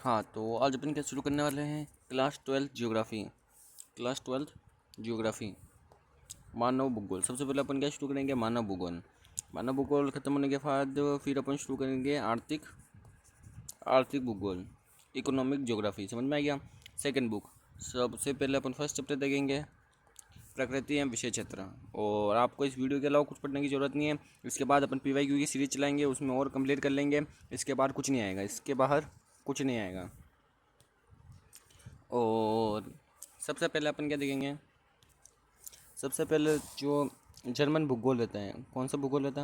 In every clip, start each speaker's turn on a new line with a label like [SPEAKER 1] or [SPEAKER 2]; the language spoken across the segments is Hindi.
[SPEAKER 1] हाँ, तो आज अपन क्या शुरू करने वाले हैं, क्लास ट्वेल्थ जियोग्राफी, मानव भूगोल। सबसे पहले अपन क्या शुरू करेंगे, मानव भूगोल। मानव भूगोल खत्म होने के बाद फिर अपन शुरू करेंगे आर्थिक भूगोल, इकोनॉमिक ज्योग्राफी। समझ में आ गया। सेकंड बुक, सबसे पहले अपन फर्स्ट चैप्टर देखेंगे, प्रकृति एवं विषय क्षेत्र। और आपको इस वीडियो के अलावा कुछ पढ़ने की ज़रूरत नहीं है। इसके बाद अपन PYQ की सीरीज चलाएंगे, उसमें और कंप्लीट कर लेंगे। इसके बाद कुछ नहीं आएगा, इसके बाहर कुछ नहीं आएगा। और सबसे पहले अपन क्या देखेंगे, सबसे पहले जो जर्मन भूगोल रहता है, कौन सा भूगोल रहता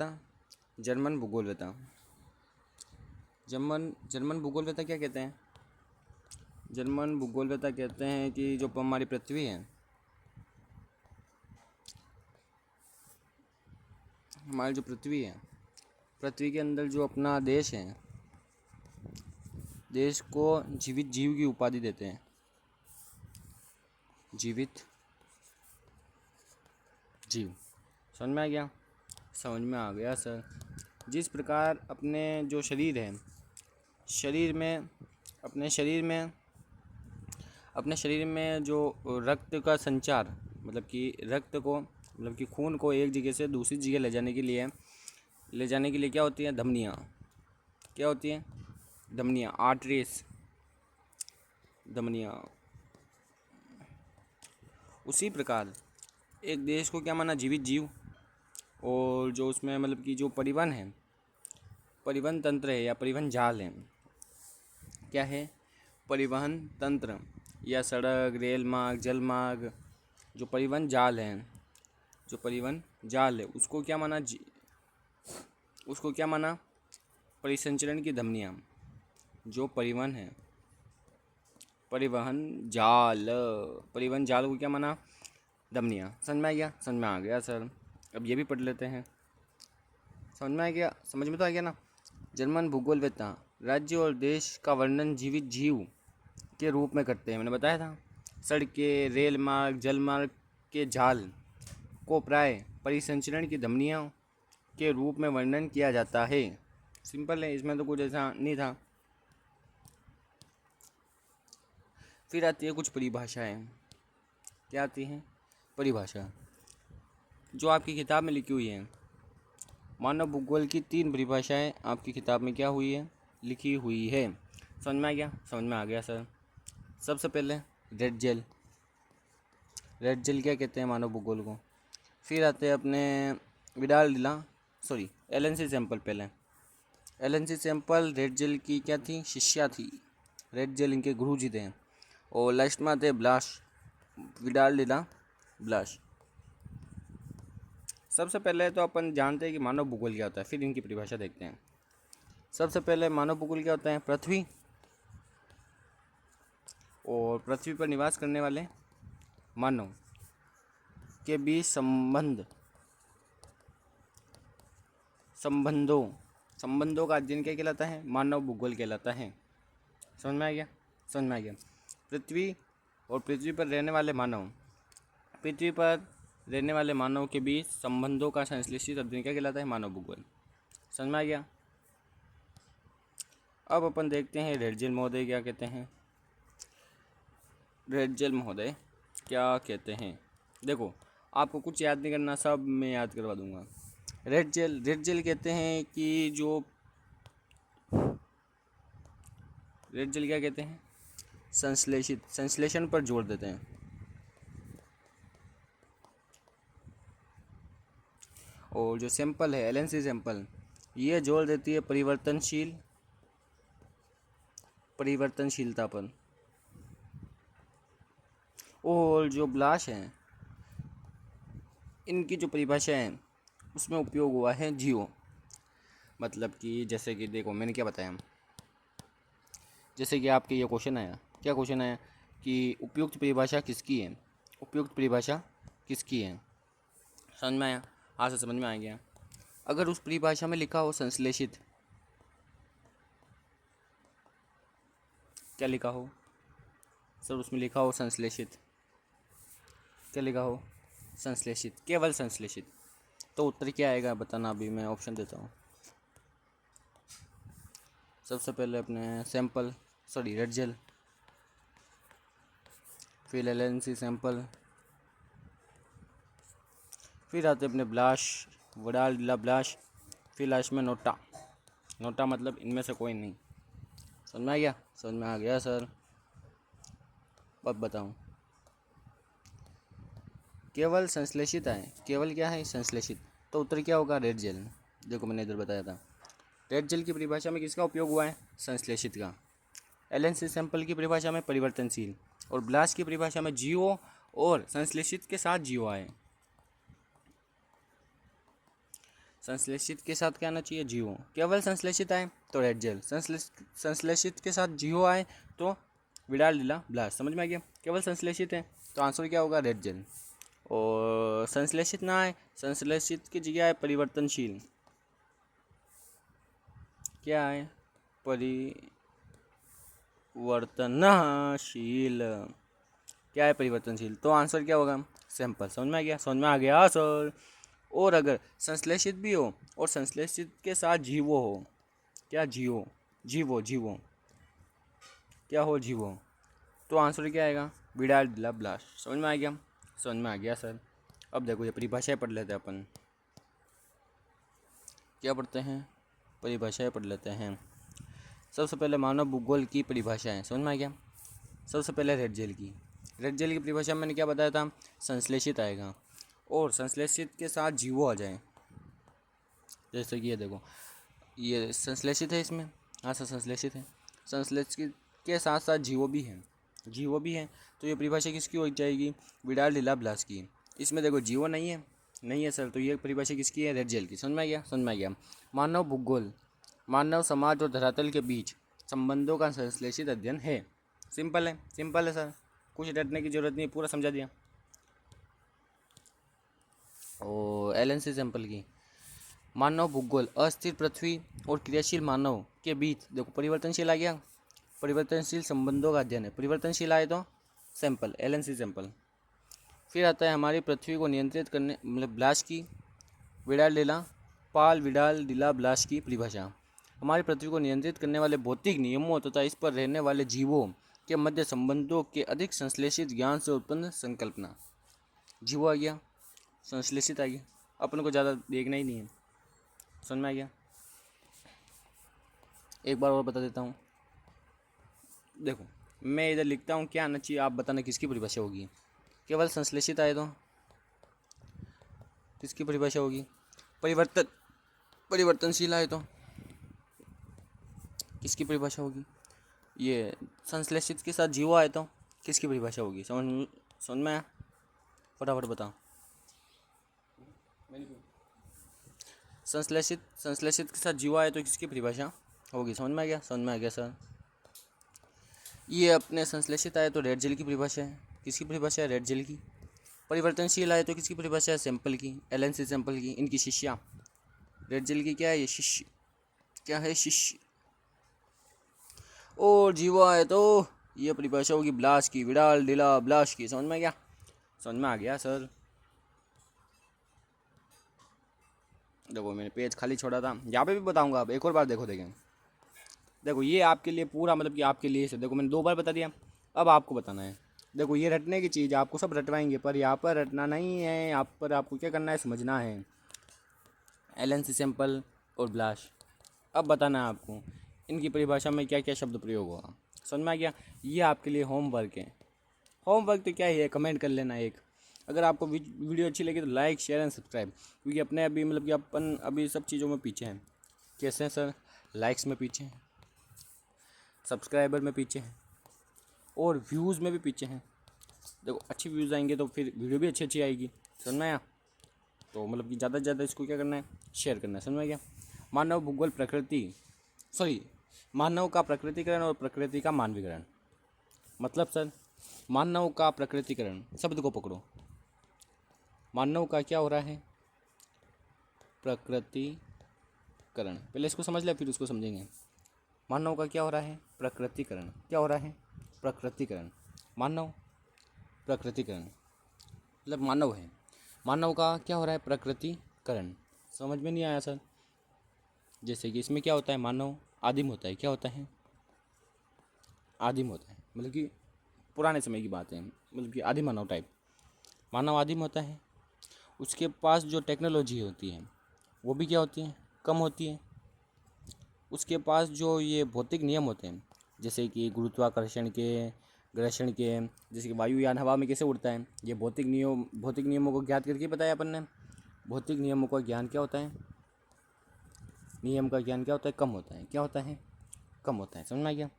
[SPEAKER 1] है, जर्मन भूगोल रहता। जर्मन भूगोल रहता क्या कहते हैं, जर्मन भूगोल रहता कहते हैं कि जो हमारी पृथ्वी है, हमारी जो पृथ्वी है, पृथ्वी के अंदर जो अपना देश है, देश को जीवित जीव की उपाधि देते हैं। जीवित जीव, समझ में आ गया, समझ में आ गया सर। जिस प्रकार अपने जो शरीर है, अपने शरीर में जो रक्त का संचार, मतलब कि खून को एक जगह से दूसरी जगह ले जाने के लिए क्या होती है, धमनियाँ। क्या होती हैं, धमनियाँ, आर्टरीज, धमनियाँ। उसी प्रकार एक देश को क्या माना, जीवित जीव। और जो उसमें मतलब कि जो परिवहन तंत्र है या परिवहन जाल है, क्या है, परिवहन तंत्र या सड़क, रेल मार्ग, जल मार्ग, जो परिवहन जाल है, उसको क्या माना, परिसंचरण की धमनियाँ। जो परिवहन जाल को क्या माना, धमनियाँ। समझ में आ गया सर। अब ये भी पढ़ लेते हैं। समझ में तो आ गया ना। जर्मन भूगोलवेत्ता राज्य और देश का वर्णन जीवित जीव के रूप में करते हैं। मैंने बताया था, सड़कें, रेल मार्ग, जल मार्ग के जाल को प्राय परिसंचरण की धमनियों के रूप में वर्णन किया जाता है। सिंपल है, इसमें तो कुछ ऐसा नहीं था। फिर आती है कुछ परिभाषाएं। क्या आती हैं, परिभाषा, जो आपकी किताब में लिखी हुई है। मानव भूगोल की 3 परिभाषाएं आपकी किताब में क्या हुई है, लिखी हुई है। समझ में आ गया, समझ में आ गया सर। सबसे पहले रेड जेल क्या कहते हैं, मानव भूगोल को। फिर आते हैं अपने LNC सैंपल। पहले LNC सैंपल रेड जेल की क्या थी, शिष्या थी। रेड जेल इनके गुरुजी थे। और लास्ट में आते विडाल डिला ब्लाश। सबसे पहले तो अपन जानते हैं कि मानव भूगोल क्या होता है, फिर इनकी परिभाषा देखते हैं। सबसे पहले मानव भूगोल क्या होता है, पृथ्वी और पृथ्वी पर निवास करने वाले मानव के बीच संबंधों का अध्ययन क्या कहलाता है, मानव भूगोल कहलाता है। समझ में आ गया, समझ में आ गया। पृथ्वी और पृथ्वी पर रहने वाले मानव के बीच संबंधों का संश्लेषित अध्ययन क्या कहलाता है, मानव भूगोल। समझ में आ गया। अब अपन देखते हैं रेडजेल महोदय क्या कहते हैं। रेडजेल महोदय क्या कहते हैं, देखो आपको कुछ याद नहीं करना, सब मैं याद करवा दूंगा। रेड जेल कहते हैं कि जो रेड जेल क्या कहते हैं, संश्लेषण पर जोर देते हैं। और जो सैंपल है LNC सैंपल, ये जोर देती है परिवर्तनशीलता पर। और जो ब्लाश है, इनकी जो परिभाषा है उसमें उपयोग हुआ है जियो। मतलब कि जैसे कि देखो मैंने क्या बताया, जैसे कि आपके ये क्वेश्चन आया, क्या क्वेश्चन आया कि उपयुक्त परिभाषा किसकी है, समझ में आया, हाँ से समझ में आ गया। अगर उस परिभाषा में लिखा हो संश्लेषित, क्या लिखा हो सर, उसमें लिखा हो संश्लेषित, क्या लिखा हो, संश्लेषित, केवल संश्लेषित, तो उत्तर क्या आएगा बताना। अभी मैं ऑप्शन देता हूँ, सबसे पहले अपने सैंपल रेड जेल, फिर एलएनसी सैंपल, फिर आते अपने ब्लाश, विडाल डीला ब्लाश, फिर लास्ट में नोटा मतलब इनमें से कोई नहीं। समझ में आ गया? समझ में आ गया सर। अब बताऊँ, केवल संश्लेषित है, केवल क्या है? संश्लेषित, तो उत्तर क्या होगा? Red gel. देखो मैंने इधर बताया था, रेड जेल की परिभाषा में किसका उपयोग हुआ है? संश्लेषित का। एलएनसी सैंपल की परिभाषा में परिवर्तनशील, और ब्लास्ट की परिभाषा में जीओ और संश्लेषित के साथ जीओ आए। संश्लेषित के साथ क्या आना चाहिए? जीओ। केवल संश्लेषित आए तो रेड जेल, संश्लेषित के साथ जीओ आए तो विडाल डीला ब्लास्ट। समझ में आ गया? केवल संश्लेषित है तो आंसर क्या होगा? Red gel. और संश्लेषित ना आए, संश्लेषित की जगह है परिवर्तनशील, क्या है? परिवर्तनशील, क्या है? परिवर्तनशील, तो आंसर क्या होगा? सैंपल। समझ में आ गया? समझ में आ गया सर। और अगर संश्लेषित भी हो और संश्लेषित के साथ जीवो हो, क्या? जीवो क्या हो? जीवो, तो आंसर क्या आएगा? विडाल डीला ब्लास्ट। समझ में आ गया? समझ में आ गया सर। अब देखो ये परिभाषाएं पढ़ लेते हैं अपन। क्या पढ़ते हैं? परिभाषाएं पढ़ लेते हैं। सबसे पहले मानव भूगोल की परिभाषाएं। समझ में आ गया? सबसे पहले रेड जेल की परिभाषा मैंने क्या बताया था? संश्लेषित आएगा और संश्लेषित के साथ जीवो आ जाए। जैसे कि ये देखो, ये संश्लेषित है इसमें, हाँ सर संश्लेषित है, संश्लेषित के साथ साथ जीवो भी है, तो ये परिभाषा किसकी हो जाएगी? विडाल डीला ब्लास्ट की। इसमें देखो जीवो नहीं है सर, तो ये परिभाषा किसकी है? रेड जेल की। समझ में आ गया? समझ में आ गया। मानव भूगोल, मानव समाज और धरातल के बीच संबंधों का संश्लेषित अध्ययन है। सिंपल है सर, कुछ रटने की जरूरत नहीं, पूरा समझा दिया। और एलएनसी सैंपल की, मानव भूगोल अस्थिर पृथ्वी और क्रियाशील मानव के बीच, देखो परिवर्तनशील आ गया, परिवर्तनशील संबंधों का अध्ययन है। परिवर्तनशील आए तो सैंपल, एलएनसी सैंपल। फिर आता है हमारी पृथ्वी को नियंत्रित करने, मतलब ब्लास्ट की, विडाल डीला ब्लास्ट की परिभाषा। हमारी पृथ्वी को नियंत्रित करने वाले भौतिक नियमों तथा इस पर रहने वाले जीवों के मध्य संबंधों के अधिक संश्लेषित ज्ञान से उत्पन्न संकल्पना। जीवो आ गया, संश्लेषित आ गया, अपन को ज़्यादा देखना ही नहीं है। समझ में आ गया? एक बार और बता देता हूँ। देखो मैं इधर लिखता हूँ, क्या आना चाहिए आप बताना किसकी परिभाषा होगी? केवल संश्लेषित आए तो किसकी परिभाषा होगी? परिवर्तनशील आए तो किसकी परिभाषा होगी? ये संश्लेषित के साथ जीवो आए तो किसकी परिभाषा होगी? समझ में आया? फटाफट बताओ। संश्लेषित के साथ जीवो आए तो किसकी परिभाषा होगी? समझ में आ गया? समझ में आ गया सर। ये अपने संश्लेषित आए तो रेड जेल की परिभाषा है। किसकी परिभाषा है? रेड जेल की। परिवर्तनशील आए तो किसकी परिभाषा है? सैंपल की, एलएनसी सैंपल की। इनकी शिष्या रेड जेल की क्या है? ये शिष्य, क्या है? शिष्य। और जीवो आए तो ये परिभाषा होगी ब्लास्ट की, विडाल डीला ब्लास्ट की। समझ में आ गया? समझ में आ गया सर। देखो मैंने पेज खाली छोड़ा था, यहाँ पे भी बताऊंगा। अब एक और बार देखें, देखो ये आपके लिए पूरा, मतलब कि आपके लिए से, देखो मैंने 2 बार बता दिया, अब आपको बताना है। देखो ये रटने की चीज़ आपको सब रटवाएंगे, पर यहाँ पर रटना नहीं है, यहाँ पर आपको क्या करना है? समझना है। एलएनसी सैंपल और ब्लास्ट, अब बताना है आपको इनकी परिभाषा में क्या क्या शब्द प्रयोग होगा। समझ में आ गया? ये आपके लिए होमवर्क है। होमवर्क तो क्या ही है, कमेंट कर लेना एक। अगर आपको वीडियो अच्छी लगी तो लाइक शेयर एंड सब्सक्राइब, क्योंकि अपने अभी मतलब कि अपन अभी सब चीज़ों में पीछे हैं। कैसे हैं सर? लाइक्स में पीछे हैं, सब्सक्राइबर में पीछे हैं, और व्यूज़ में भी पीछे हैं। देखो अच्छी व्यूज़ आएंगे तो फिर वीडियो भी अच्छी आएगी। समझ में आया? तो मतलब कि ज़्यादा से ज़्यादा इसको क्या करना है? शेयर करना है। समझ में गया? मानव भूगोल मानव का प्रकृतिकरण और प्रकृति का मानवीकरण। मतलब सर मानव का प्रकृतिकरण, शब्द को पकड़ो। मानव का क्या हो रहा है? प्रकृतिकरण। पहले इसको समझ ले फिर उसको समझेंगे। मानव का क्या हो रहा है? प्रकृतिकरण। क्या हो रहा है? प्रकृतिकरण। मानव प्रकृतिकरण मतलब मानव है, मानव का क्या हो रहा है? प्रकृतिकरण। समझ में नहीं आया सर? जैसे कि इसमें क्या होता है? मानव आदिम होता है। क्या होता है? आदिम होता है, मतलब कि पुराने समय की बात है, मतलब कि आदिम मानव टाइप, मानव आदिम होता है। उसके पास जो टेक्नोलॉजी होती है वो भी क्या होती है? कम होती है। उसके पास जो ये भौतिक नियम होते हैं, जैसे कि गुरुत्वाकर्षण के, घर्षण के, जैसे कि वायुयान हवा में कैसे उड़ता है, ये भौतिक नियमों को ज्ञात करके बताया अपन ने। भौतिक नियमों का ज्ञान क्या होता है? नियम का ज्ञान क्या होता है? कम होता है। क्या होता है? कम होता है। समझ में आ गया?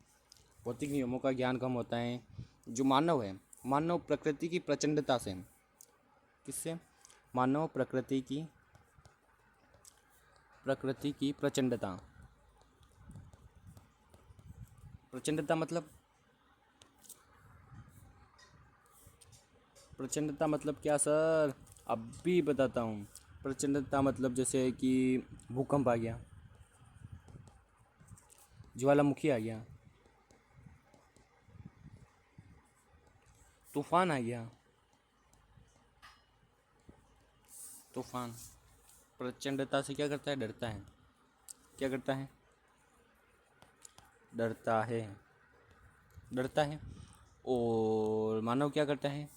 [SPEAKER 1] भौतिक नियमों का ज्ञान कम होता है। जो मानव है, मानव प्रकृति की प्रचंडता से, किससे? मानव प्रकृति की प्रचंडता। प्रचंडता मतलब, प्रचंडता मतलब क्या सर? अब भी बताता हूँ। प्रचंडता मतलब जैसे कि भूकंप आ गया, ज्वालामुखी आ गया, तूफान आ गया। तूफान प्रचंडता से क्या करता है? डरता है। क्या करता है? डरता है। डरता है। और मानव क्या करता है?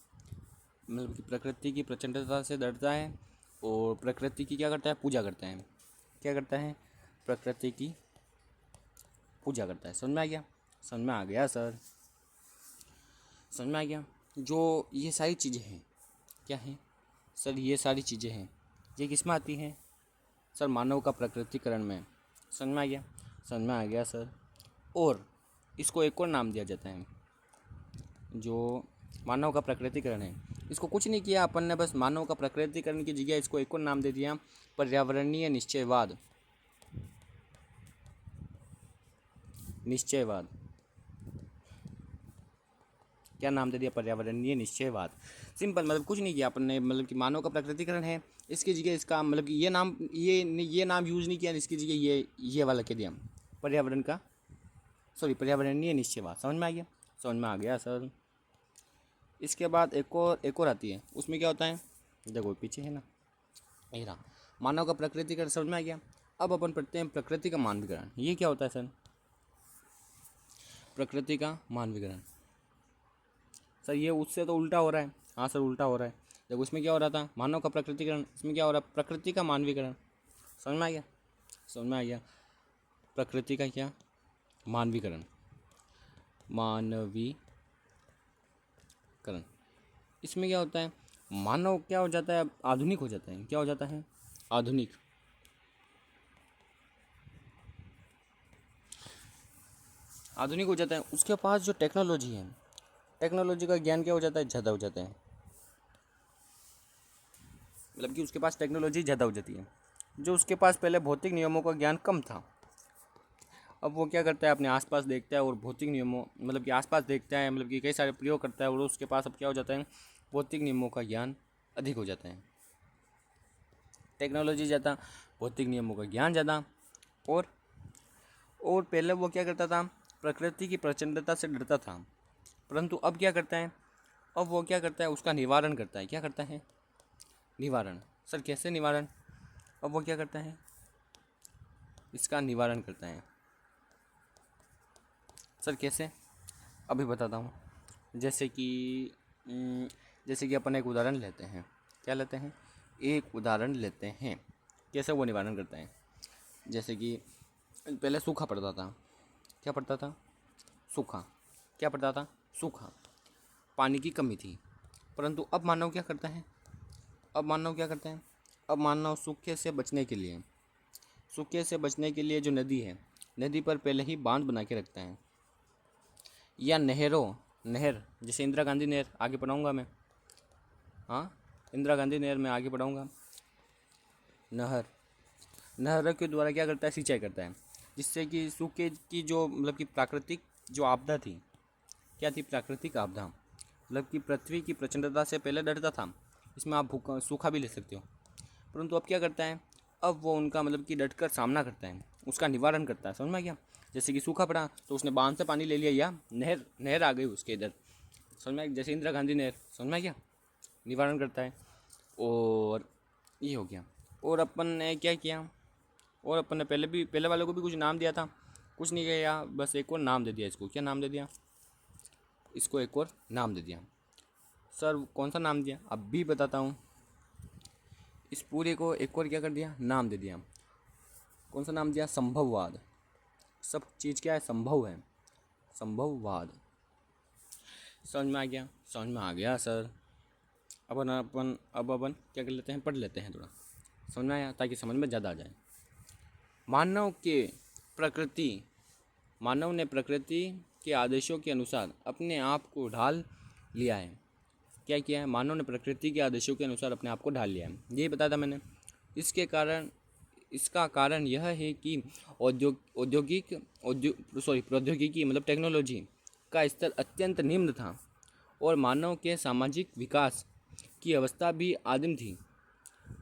[SPEAKER 1] मतलब कि प्रकृति की प्रचंडता से डरता है और प्रकृति की क्या करता है? पूजा करता है। क्या करता है? प्रकृति की पूजा करता है। समझ में आ गया? समझ में आ गया सर? समझ में आ गया? जो ये सारी चीज़ें हैं, क्या हैं सर? ये सारी चीज़ें हैं, ये किस में आती हैं सर? मानव का प्रकृतिकरण में। समझ में आ गया? समझ में आ गया सर? और इसको एक और नाम दिया जाता है, जो मानव का प्रकृतिकरण है, इसको कुछ नहीं किया अपन ने, बस मानव का प्रकृतिकरण की जगह इसको एक और नाम दे दिया, पर्यावरणीय निश्चयवाद। निश्चयवाद। क्या नाम दे दिया? पर्यावरणीय निश्चयवाद। सिंपल, मतलब कुछ नहीं किया अपन ने, मतलब कि मानव का प्रकृतिकरण है, इसकी जगह इसका मतलब कि ये नाम यूज़ नहीं किया, इसकी जगह ये वाला कह दिया, पर्यावरण का, सॉरी, पर्यावरणीय निश्चयवाद। समझ में आ गया? समझ में आ गया सर? इसके बाद एक और आती है, उसमें क्या होता है? देखो पीछे है ना, ये रहा। मानव का प्रकृतिकरण समझ में आ गया। अब अपन पढ़ते हैं प्रकृति का मानवीकरण। ये क्या होता है सर? प्रकृति का मानवीकरण। सर ये उससे तो उल्टा हो रहा है। हाँ सर, उल्टा हो रहा है। देखो उसमें क्या हो रहा था? मानव का प्रकृतिकरण, इसमें क्या हो रहा है? प्रकृति का मानवीकरण। समझ में आ गया? समझ में आ गया? प्रकृति का क्या? मानवीकरण। मानवीकरण। इसमें क्या होता है? मानव क्या हो जाता है? आधुनिक हो जाता है। क्या हो जाता है? आधुनिक। आधुनिक हो जाता है। उसके पास जो टेक्नोलॉजी है, टेक्नोलॉजी का ज्ञान क्या हो जाता है? ज़्यादा हो जाता है। मतलब कि उसके पास टेक्नोलॉजी ज़्यादा हो जाती है। जो उसके पास पहले भौतिक नियमों का ज्ञान कम था, अब वो क्या करता है? अपने आसपास देखता है और भौतिक नियमों, मतलब कि आसपास देखता है, मतलब कि कई सारे प्रयोग करता है, और उसके पास अब क्या हो जाता है? भौतिक नियमों का ज्ञान अधिक हो जाता है। टेक्नोलॉजी ज़्यादा, भौतिक नियमों का ज्ञान ज़्यादा। और और पहले वो क्या करता था? प्रकृति की प्रचंडता से डरता था, परंतु अब क्या करता है? अब वो क्या करता है? उसका निवारण करता है। क्या करता है? निवारण। सर कैसे निवारण? अब वो क्या करता है? इसका निवारण करता है। सर कैसे? अभी बताता हूँ। जैसे कि जैसे कि अपन एक उदाहरण लेते हैं। क्या लेते हैं? एक उदाहरण लेते हैं, कैसे वो निवारण करता है। जैसे कि पहले सूखा पड़ता था। क्या पड़ता था? सूखा। क्या पड़ता था? सूखा। पानी की कमी थी। परंतु अब मानव क्या करता है? अब मानव सूखे से बचने के लिए जो नदी है, नदी पर पहले ही बांध बना के रखता है, या नहर, जैसे इंदिरा गांधी नहर, आगे पढ़ाऊँगा मैं। हाँ, इंदिरा गांधी नहर में आगे पढ़ाऊँगा। नहर नहर के द्वारा क्या करता है? सिंचाई करता है, जिससे कि सूखे की जो, मतलब कि प्राकृतिक जो आपदा थी, क्या थी? प्राकृतिक आपदा। मतलब कि पृथ्वी की प्रचंडता से पहले डरता था, इसमें आप सूखा भी ले सकते हो, परंतु अब क्या करता है? अब वो उनका, मतलब कि डट कर सामना करता है, उसका निवारण करता है। समझ में आ गया? जैसे कि सूखा पड़ा तो उसने बांध से पानी ले लिया, या नहर नहर आ गई उसके इधर। समझ में आ गया? जैसे इंदिरा गांधी नहर। समझ में आ गया? निवारण करता है। और ये हो गया। और अपन ने क्या किया? और अपन ने पहले वालों को भी कुछ नाम दिया था, कुछ नहीं किया, बस एक और नाम दे दिया इसको। क्या नाम दे दिया? इसको एक और नाम दे दिया। सर कौन सा नाम दिया? अब भी बताता हूँ। इस पूरे को एक और क्या कर दिया? नाम दे दिया। कौन सा नाम दिया? संभववाद। सब चीज़ क्या है? संभव है, संभववाद। समझ में आ गया? समझ में आ गया सर। अब अपन क्या कर लेते हैं? पढ़ लेते हैं थोड़ा। समझ में आया? ताकि समझ में ज़्यादा आ जाए। प्रकृति मानव ने प्रकृति के आदेशों के अनुसार अपने आप को ढाल लिया है। क्या किया है? मानव ने प्रकृति के आदेशों के अनुसार अपने आप को ढाल लिया है, यही बताया था मैंने। इसका कारण यह है कि प्रौद्योगिकी मतलब टेक्नोलॉजी का स्तर अत्यंत निम्न था और मानव के सामाजिक विकास की अवस्था भी आदिम थी।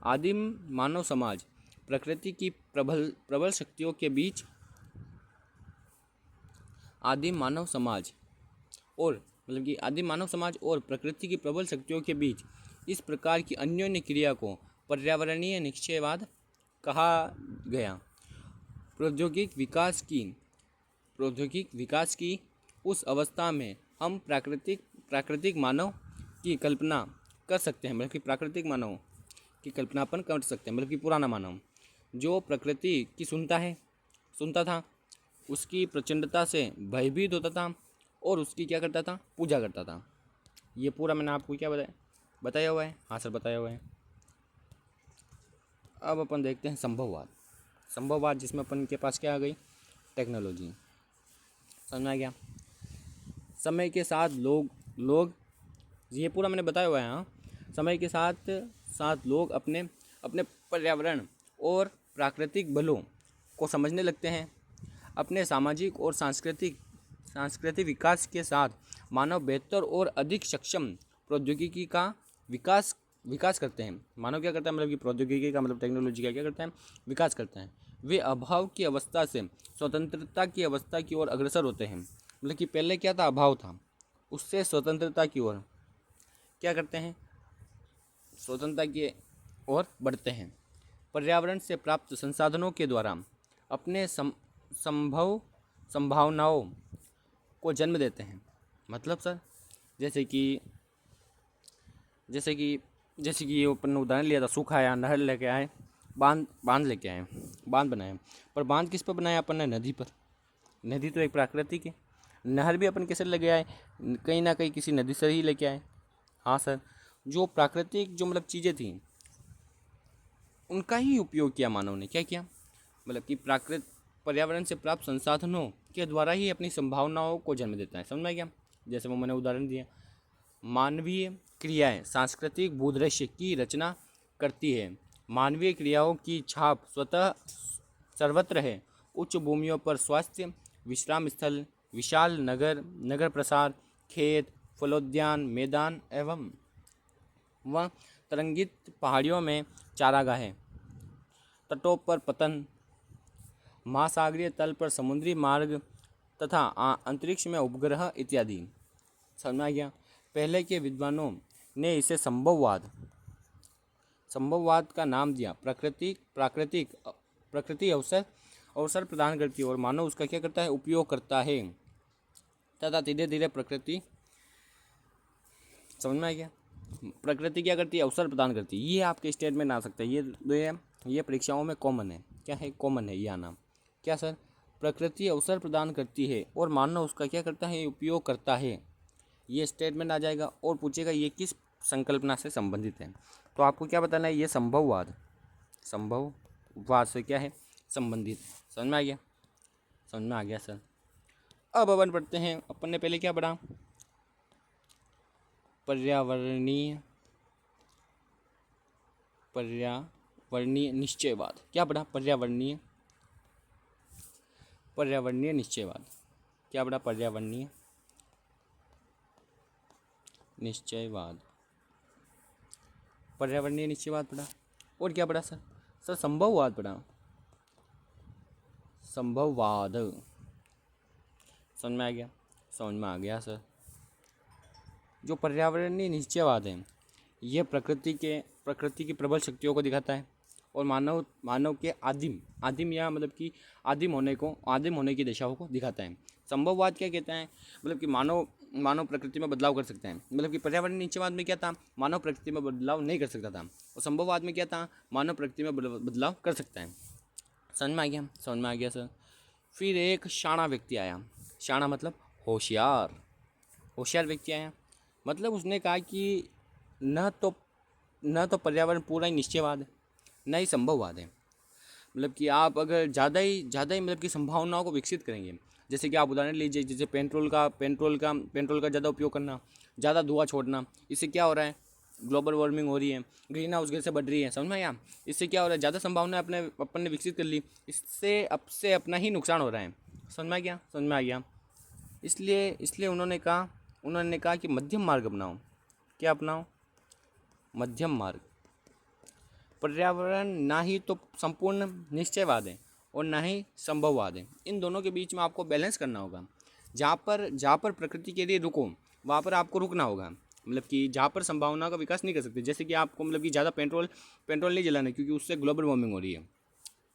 [SPEAKER 1] आदिम मानव समाज प्रकृति की प्रबल शक्तियों के बीच आदिम मानव समाज और प्रकृति की प्रबल शक्तियों के बीच इस प्रकार की अन्योन्य क्रिया को पर्यावरणीय निश्चयवाद कहा गया। प्रौद्योगिक विकास की उस अवस्था में हम प्राकृतिक मानव की कल्पना कर सकते हैं, मतलब कि प्राकृतिक मानव की कल्पना अपन कर सकते हैं, मतलब कि पुराना मानव जो प्रकृति की सुनता था, उसकी प्रचंडता से भयभीत होता था और उसकी क्या करता था? पूजा करता था। ये पूरा मैंने आपको क्या बताया हुआ है? हाँ सर, बताया हुआ है। अब अपन देखते हैं संभववाद जिसमें अपन के पास क्या आ गई? टेक्नोलॉजी। समझ में आ गया? समय के साथ लोग ये पूरा मैंने बताया हुआ है। हाँ, समय के साथ साथ लोग अपने पर्यावरण और प्राकृतिक बलों को समझने लगते हैं। अपने सामाजिक और सांस्कृतिक विकास के साथ मानव बेहतर और अधिक सक्षम प्रौद्योगिकी का विकास करते हैं। मानव क्या करता है? मतलब कि प्रौद्योगिकी का मतलब टेक्नोलॉजी का क्या करता है? विकास करते हैं। वे अभाव की अवस्था से स्वतंत्रता की अवस्था की ओर अग्रसर होते हैं। मतलब कि पहले क्या था? अभाव था, उससे स्वतंत्रता की ओर क्या करते हैं? स्वतंत्रता की ओर बढ़ते हैं। पर्यावरण से प्राप्त संसाधनों के द्वारा अपने संभावनाओं को जन्म देते हैं। मतलब सर जैसे कि ये अपन उदाहरण लिया था, सूखा आया, नहर लेके आए, बांध लेके आए, बांध बनाए। पर बांध किस पर बनाया अपन ने? नदी पर। नदी तो एक प्राकृतिक है। नहर भी अपन कैसे लेके आए? कहीं ना कहीं किसी नदी से ही लेके आए। हाँ सर, जो प्राकृतिक जो मतलब चीज़ें थी उनका ही उपयोग किया मानव ने। क्या किया? मतलब कि पर्यावरण से प्राप्त संसाधनों के द्वारा ही अपनी संभावनाओं को जन्म देता है। समझ में आ गया? जैसे वो मैंने उदाहरण दिया, मानवीय क्रियाएं सांस्कृतिक भूदृश्य की रचना करती है। मानवीय क्रियाओं की छाप स्वतः सर्वत्र है। उच्च भूमियों पर स्वास्थ्य विश्राम स्थल, विशाल नगर प्रसार, खेत, फलोद्यान, मैदान एवं व तरंगित पहाड़ियों में चारागाह, तटों पर पतन, महासागरीय तल पर समुद्री मार्ग तथा अंतरिक्ष में उपग्रह इत्यादि। समझ में आ गया? पहले के विद्वानों ने इसे संभववाद का नाम दिया। प्रकृति अवसर प्रदान करती है और मानव उसका क्या करता है? उपयोग करता है तथा धीरे धीरे प्रकृति। समझ में आ गया? प्रकृति क्या करती है? अवसर प्रदान करती है। ये आपके स्टेटमेंट आ सकता है, ये परीक्षाओं में कॉमन है। क्या है? कॉमन है ये आना। क्या सर? प्रकृति अवसर प्रदान करती है और मानव उसका क्या करता है? उपयोग करता है। ये स्टेटमेंट आ जाएगा और पूछेगा ये किस संकल्पना से संबंधित है। तो आपको क्या बताना है? ये संभववाद से क्या है? संबंधित। समझ में आ गया? समझ में आ गया सर। अब अपन पढ़ते हैं। अपन ने पहले क्या पढ़ा? पर्यावरणीय निश्चयवाद। क्या पढ़ा? पर्यावरणीय निश्चयवाद। क्या पढ़ा? पर्यावरणीय निश्चयवाद। पर्यावरणीय निश्चयवाद पढ़ा। और क्या पढ़ा सर? संभववाद पढ़ा। संभववाद। समझ में आ गया? समझ में आ गया सर। जो पर्यावरणीय निश्चयवाद है ये प्रकृति की प्रबल शक्तियों को दिखाता है और मानव मानव के आदिम आदिम या मतलब कि आदिम होने की दिशाओं को दिखाता है। संभववाद क्या कहता है, मतलब कि मानव प्रकृति में बदलाव कर सकता है। मतलब कि पर्यावरण नीचेवाद में क्या था, मानव प्रकृति में बदलाव नहीं कर सकता था, और संभववाद में क्या था, मानव प्रकृति में बदलाव कर सकता है। समझ में आ गया, समझ में आ गया सर। फिर एक शाणा व्यक्ति आया। शाणा मतलब होशियार, होशियार व्यक्ति आया। मतलब उसने कहा कि न तो पर्यावरण पूरा ही निश्चयवाद है, न ही संभववाद है। मतलब कि आप अगर ज़्यादा ही मतलब कि संभावनाओं को विकसित करेंगे, जैसे कि आप उदाहरण लीजिए, जैसे पेट्रोल का ज़्यादा उपयोग करना, ज़्यादा धुआं छोड़ना, इससे क्या हो रहा है, ग्लोबल वार्मिंग हो रही है, ग्रीन हाउस गैसें बढ़ रही है। समझ में आया, इससे क्या हो रहा है, ज़्यादा संभावना अपन ने विकसित कर ली, इससे अपना ही नुकसान हो रहा है। समझ में आ गया, समझ में आ गया। इसलिए उन्होंने कहा कि मध्यम मार्ग अपनाओ। क्या अपनाओ, मध्यम मार्ग। पर्यावरण ना ही तो संपूर्ण निश्चयवाद है और ना ही संभववाद है, इन दोनों के बीच में आपको बैलेंस करना होगा। जहाँ पर प्रकृति के लिए रुको, वहाँ पर आपको रुकना होगा। मतलब कि जहाँ पर संभावना का विकास नहीं कर सकते, जैसे कि आपको मतलब कि ज़्यादा पेट्रोल नहीं जलाना, क्योंकि उससे ग्लोबल वार्मिंग हो रही है।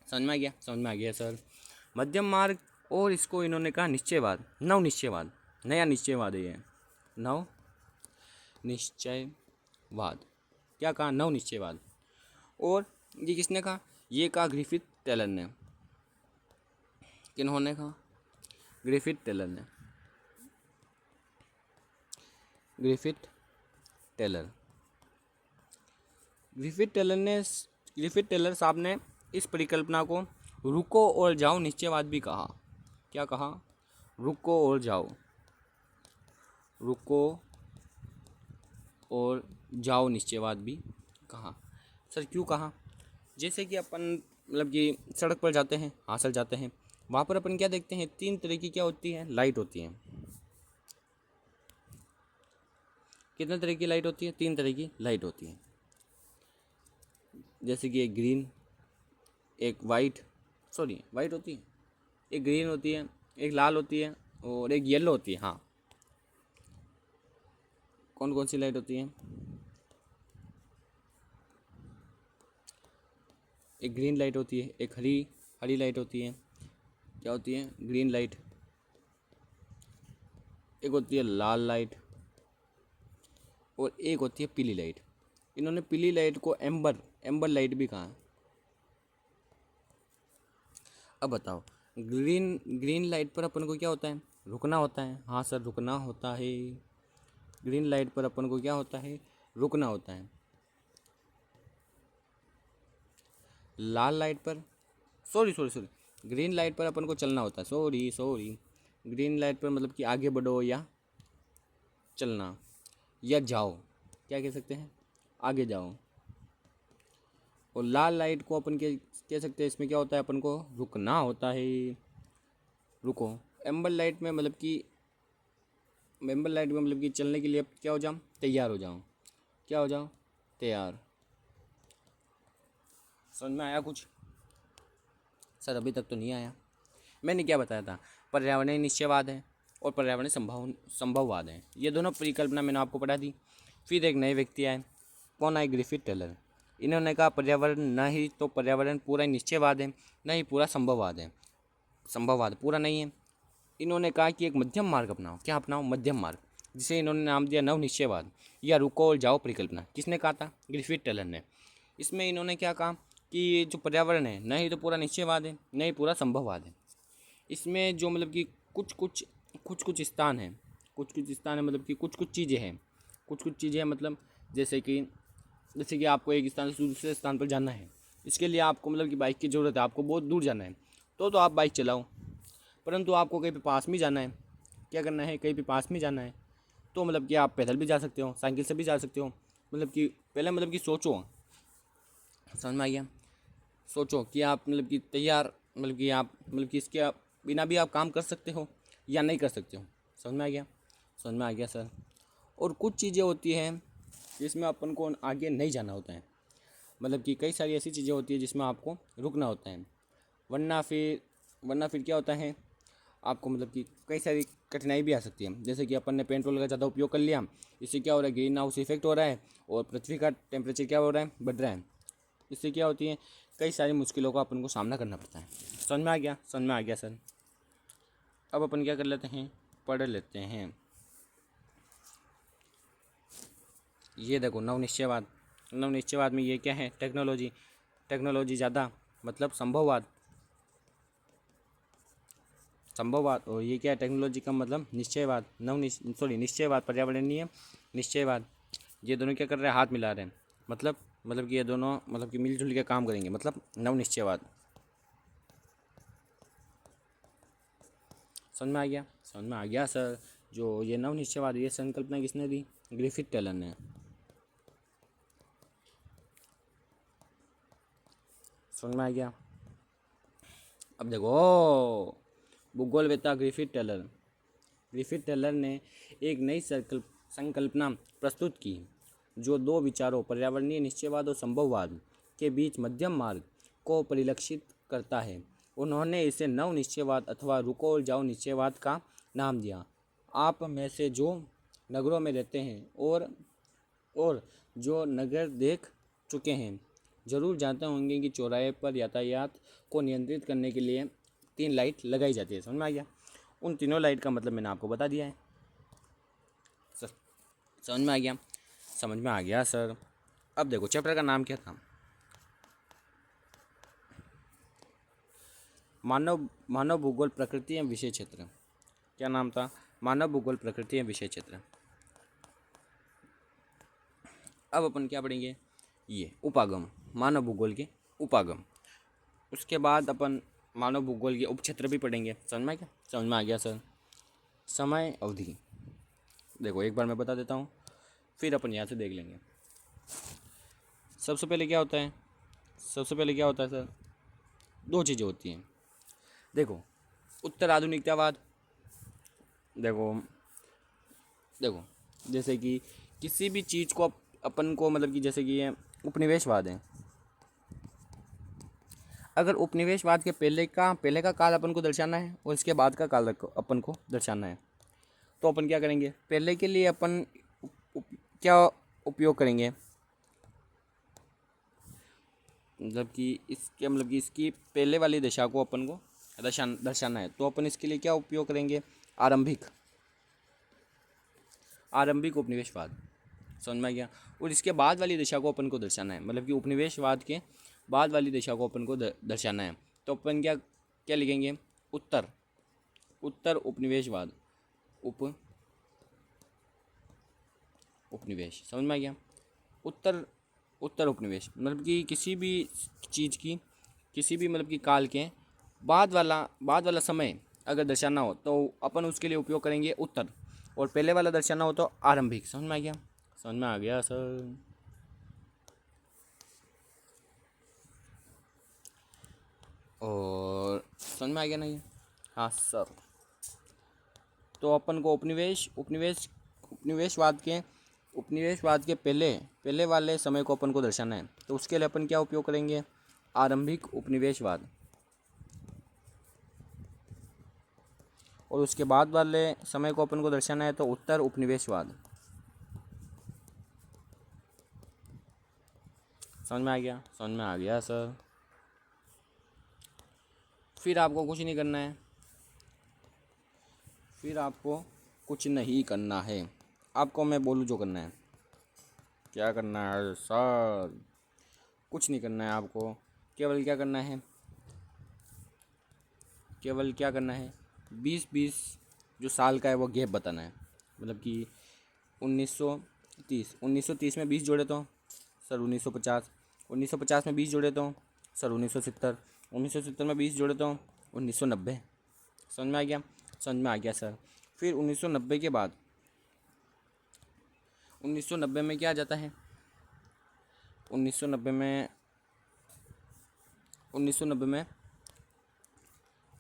[SPEAKER 1] समझ में आ गया, समझ में आ गया सर। मध्यम मार्ग, और इसको इन्होंने कहा निश्चयवाद, नव निश्चयवाद, नया निश्चयवाद है ये, नव निश्चयवाद। क्या कहा, नव निश्चयवाद। और ये किसने कहा, ये कहा ग्रिफिथ टेलर ने। किन्होंने कहा, ग्रिफिथ टेलर ने। ग्रिफिथ टेलर ग्रिफिथ टेलर साहब ने इस परिकल्पना को रुको और जाओ निश्चयवाद भी कहा। क्या कहा, रुको और जाओ, रुको और जाओ निश्चयवाद भी कहा। सर क्यों कहा, जैसे कि अपन मतलब कि सड़क पर जाते हैं, हासिल जाते हैं, वहाँ पर अपन क्या देखते हैं, 3 तरह की क्या होती है, लाइट होती है। कितने तरह की लाइट होती है, 3 तरह की लाइट होती है। जैसे कि एक ग्रीन, एक वाइट होती है, एक ग्रीन होती है, एक लाल होती है, और एक येलो होती है। हाँ, कौन कौन सी लाइट होती है, एक ग्रीन लाइट होती है, एक हरी लाइट होती है। क्या होती है, ग्रीन लाइट। एक होती है लाल लाइट, और एक होती है पीली लाइट। इन्होंने पीली लाइट को एम्बर लाइट भी कहा। अब बताओ, ग्रीन लाइट पर अपन को क्या होता है, रुकना होता है। हाँ सर, रुकना होता है। ग्रीन लाइट पर अपन को क्या होता है, रुकना होता है। लाल लाइट पर, सॉरी, ग्रीन लाइट पर अपन को चलना होता है। सॉरी, ग्रीन लाइट पर मतलब कि आगे बढ़ो या चलना या जाओ, क्या कह सकते हैं, आगे जाओ। और लाल लाइट को अपन कह सकते हैं, इसमें क्या होता है, अपन को रुकना होता है, रुको। एम्बर लाइट में मतलब कि चलने के लिए क्या हो जाओ, तैयार हो जाओ। क्या हो जाओ, तैयार। समझ में आया कुछ, सर अभी तक तो नहीं आया। मैंने क्या बताया था, पर्यावरणीय निश्चयवाद है और पर्यावरणीय संभववाद है, ये दोनों परिकल्पना मैंने आपको पढ़ा दी। फिर एक नए व्यक्ति आए, कौन आए, ग्रिफिथ टेलर। इन्होंने कहा पर्यावरण न ही तो पर्यावरण पूरा निश्चयवाद है, न ही पूरा संभववाद है, संभववाद पूरा नहीं है। इन्होंने कहा कि एक मध्यम मार्ग अपनाओ। क्या अपनाओ, मध्यम मार्ग, जिसे इन्होंने नाम दिया नव निश्चयवाद या रुको और जाओ परिकल्पना। किसने कहा था, ग्रिफिथ टेलर ने। इसमें इन्होंने क्या कहा कि ये जो पर्यावरण है, न ही तो पूरा निश्चयवाद है, न ही पूरा संभववाद है। इसमें जो मतलब कि कुछ स्थान है, मतलब कि कुछ चीज़ें हैं, कुछ चीज़ें हैं, मतलब जैसे कि आपको एक स्थान से दूसरे स्थान पर जाना है, इसके लिए आपको मतलब कि बाइक की ज़रूरत है, आपको बहुत दूर जाना है, तो आप बाइक चलाओ। परंतु आपको कहीं पे पास में जाना है, क्या करना है, कहीं पे पास में जाना है, तो मतलब कि आप पैदल भी जा सकते हो, साइकिल से भी जा सकते हो। मतलब कि पहले मतलब कि सोचो, समझ में आ गया, सोचो कि आप मतलब कि तैयार, मतलब कि आप मतलब कि इसके बिना भी आप काम कर सकते हो या नहीं कर सकते हो। समझ में आ गया, समझ में आ गया सर। और कुछ चीज़ें होती हैं जिसमें अपन को आगे नहीं जाना होता है, मतलब कि कई सारी ऐसी चीज़ें होती है जिसमें आपको रुकना होता है, वरना फिर क्या होता है, आपको मतलब कि कई सारी कठिनाई भी आ सकती है। जैसे कि अपन ने पेट्रोल का ज़्यादा उपयोग कर लिया, इससे क्या हो रहा है, ग्रीन हाउस इफेक्ट हो रहा है और पृथ्वी का टेम्परेचर क्या हो रहा है, बढ़ रहा है। इससे क्या होती है, कई सारी मुश्किलों का अपन को सामना करना पड़ता है। समझ में आ गया? समझ में आ गया सर। अब अपन क्या कर लेते हैं, पढ़ लेते हैं। ये देखो नवनिश्चयवाद। नवनिश्चयवाद में ये क्या है, टेक्नोलॉजी। टेक्नोलॉजी ज़्यादा मतलब संभववाद। संभववाद और ये क्या है, टेक्नोलॉजी का मतलब निश्चयवाद। निश्चयवाद पर्यावरणीय निश्चयवाद। ये दोनों क्या कर रहे हैं, हाथ मिला रहे हैं। मतलब कि ये दोनों मतलब कि मिलजुल के काम करेंगे, मतलब नवनिश्चयवाद। समझ में आ गया? समझ में आ गया सर। जो ये नवनिश्चयवाद, ये संकल्पना किसने दी? ग्रिफिथ टेलर ने। समझ में आ गया? अब देखो, भूगोलवेत्ता ग्रिफिथ टेलर ने एक नई संकल्पना प्रस्तुत की जो दो विचारों पर्यावरणीय निश्चयवाद और संभववाद के बीच मध्यम मार्ग को परिलक्षित करता है। उन्होंने इसे नव निश्चयवाद अथवा रुको और जाओ निश्चयवाद का नाम दिया। आप में से जो नगरों में रहते हैं और जो नगर देख चुके हैं ज़रूर जानते होंगे कि चौराहे पर यातायात को नियंत्रित करने के लिए 3 लाइट लगाई जाती है। समझ में आ गया? उन तीनों लाइट का मतलब मैंने आपको बता दिया है। समझ में आ गया? समझ में आ गया सर। अब देखो चैप्टर का नाम क्या था? मानव भूगोल प्रकृति एवं विषय क्षेत्र। क्या नाम था? मानव भूगोल प्रकृति एवं विषय क्षेत्र। अब अपन क्या पढ़ेंगे? ये उपागम, मानव भूगोल के उपागम। उसके बाद अपन मानव भूगोल के उपक्षेत्र भी पढ़ेंगे। समझ में आ गया? समझ में आ गया सर। समय अवधि देखो एक बार मैं बता देता हूँ, फिर अपन यहाँ से देख लेंगे। सबसे पहले क्या होता है? सर, दो चीज़ें होती हैं। देखो उत्तर आधुनिकतावाद। देखो जैसे कि किसी भी चीज़ को अपन को मतलब कि जैसे कि ये उपनिवेशवाद है। अगर उपनिवेशवाद के पहले का काल अपन को दर्शाना है और इसके बाद का काल अपन को दर्शाना है, तो अपन क्या करेंगे? पहले के लिए अपन क्या उपयोग करेंगे? मतलब कि इसकी पहले वाली दशा को अपन को दर्शाना है, तो अपन इसके लिए क्या उपयोग करेंगे? आरंभिक उपनिवेशवाद। समझ में आ गया? और इसके बाद वाली दिशा को अपन को दर्शाना है, मतलब कि उपनिवेशवाद के बाद वाली दिशा को अपन को दर्शाना है, तो अपन क्या क्या लिखेंगे? उत्तर उपनिवेशवाद। उपनिवेश। समझ में आ गया? उत्तर उपनिवेश मतलब कि किसी भी चीज़ की, किसी भी मतलब कि काल के बाद वाला समय अगर दर्शाना हो तो अपन उसके लिए उपयोग करेंगे उत्तर, और पहले वाला दर्शाना हो तो आरंभिक। समझ में आ गया? समझ में आ गया सर। और समझ में आ गया ना ये? हाँ सर। तो अपन को उपनिवेशवाद के पहले वाले समय को अपन को दर्शाना है, तो उसके लिए अपन क्या उपयोग करेंगे? आरंभिक उपनिवेशवाद। और उसके बाद वाले समय को अपन को दर्शाना है तो उत्तर उपनिवेशवाद। समझ में आ गया? समझ में आ गया सर। फिर आपको कुछ नहीं करना है, आपको मैं बोलूँ जो करना है। क्या करना है सर? कुछ नहीं करना है आपको, केवल क्या करना है 20 जो साल का है वो गैप बताना है। मतलब कि 1930 में 20 जोड़े तो सर 1950, 1950 में 20 जोड़े तो सर 1970, 1970 में 20 जोड़े तो 1990। समझ में आ गया? समझ में आ गया सर। फिर 1990 के बाद 1990 में क्या आ जाता है? 1990 में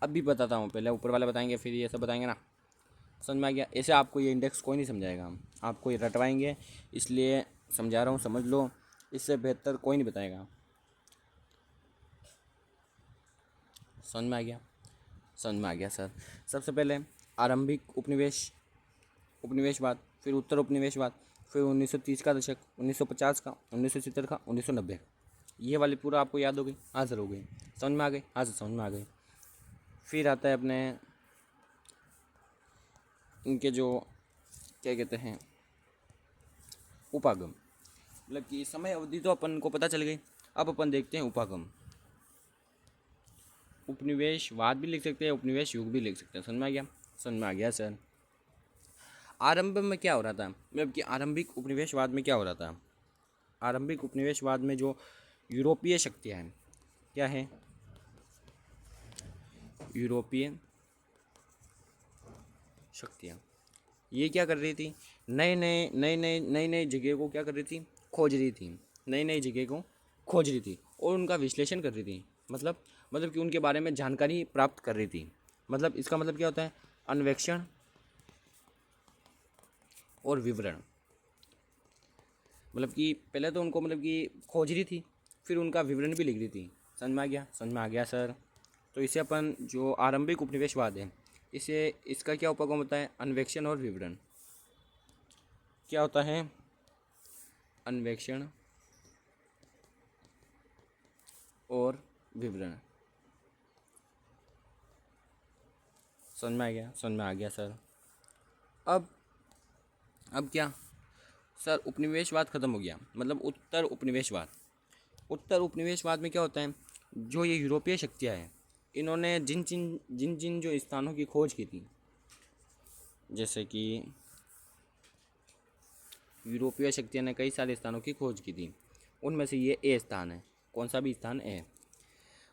[SPEAKER 1] अभी बताता हूँ, पहले ऊपर वाले बताएंगे फिर ये सब बताएंगे ना। समझ में आ गया? ऐसे आपको ये इंडेक्स कोई नहीं समझाएगा, आपको ये रटवाएंगे, इसलिए समझा रहा हूँ, समझ लो, इससे बेहतर कोई नहीं बताएगा। समझ में आ गया? समझ में आ गया सर। सबसे पहले आरंभिक उपनिवेशवाद, फिर उत्तर उपनिवेशवाद, फिर 1930 का दशक, 1950 का, 1970 का, 1990। ये वाली पूरा आपको याद हो गई, आंसर हो गई, समझ में आ गई, हाँ सर समझ में आ गई। फिर आता है अपने इनके जो क्या कहते हैं उपागम, मतलब कि समय अवधि तो अपन को पता चल गई। अब अपन देखते हैं उपागम। उपनिवेशवाद भी लिख सकते हैं, उपनिवेश युग भी लिख सकते हैं। समझ में आ गया, समझ में आ गया सर। आरंभ में क्या हो रहा था, मतलब कि आरंभिक उपनिवेशवाद में क्या हो रहा था। आरंभिक उपनिवेशवाद में जो यूरोपीय शक्तियाँ हैं, क्या है, यूरोपीय शक्तियाँ, ये क्या कर रही थी, नई नई जगह को क्या कर रही थी, खोज रही थी, नई नई जगह को खोज रही थी और उनका विश्लेषण कर रही थी। मतलब कि उनके बारे में जानकारी प्राप्त कर रही थी। मतलब इसका मतलब क्या होता है, अन्वेषण और विवरण। मतलब कि पहले तो उनको मतलब कि खोज रही थी, फिर उनका विवरण भी लिख रही थी। समझ में आ गया, समझ में आ गया सर। तो इसे अपन जो आरंभिक उपनिवेशवाद है, इसे इसका क्या उपगम होता है, अन्वेषण और विवरण। क्या होता है, अन्वेषण और विवरण। समझ में आ गया, समझ में आ गया सर। अब क्या सर, उपनिवेशवाद खत्म हो गया, मतलब उत्तर उपनिवेशवाद। उत्तर उपनिवेशवाद में क्या होता है, जो ये यूरोपीय शक्तियाँ हैं, इन्होंने जिन जिन जो स्थानों की खोज की थी, जैसे कि यूरोपीय शक्तियों ने कई सारे स्थानों की खोज की थी, उनमें से ये ए स्थान है। कौन सा भी स्थान है,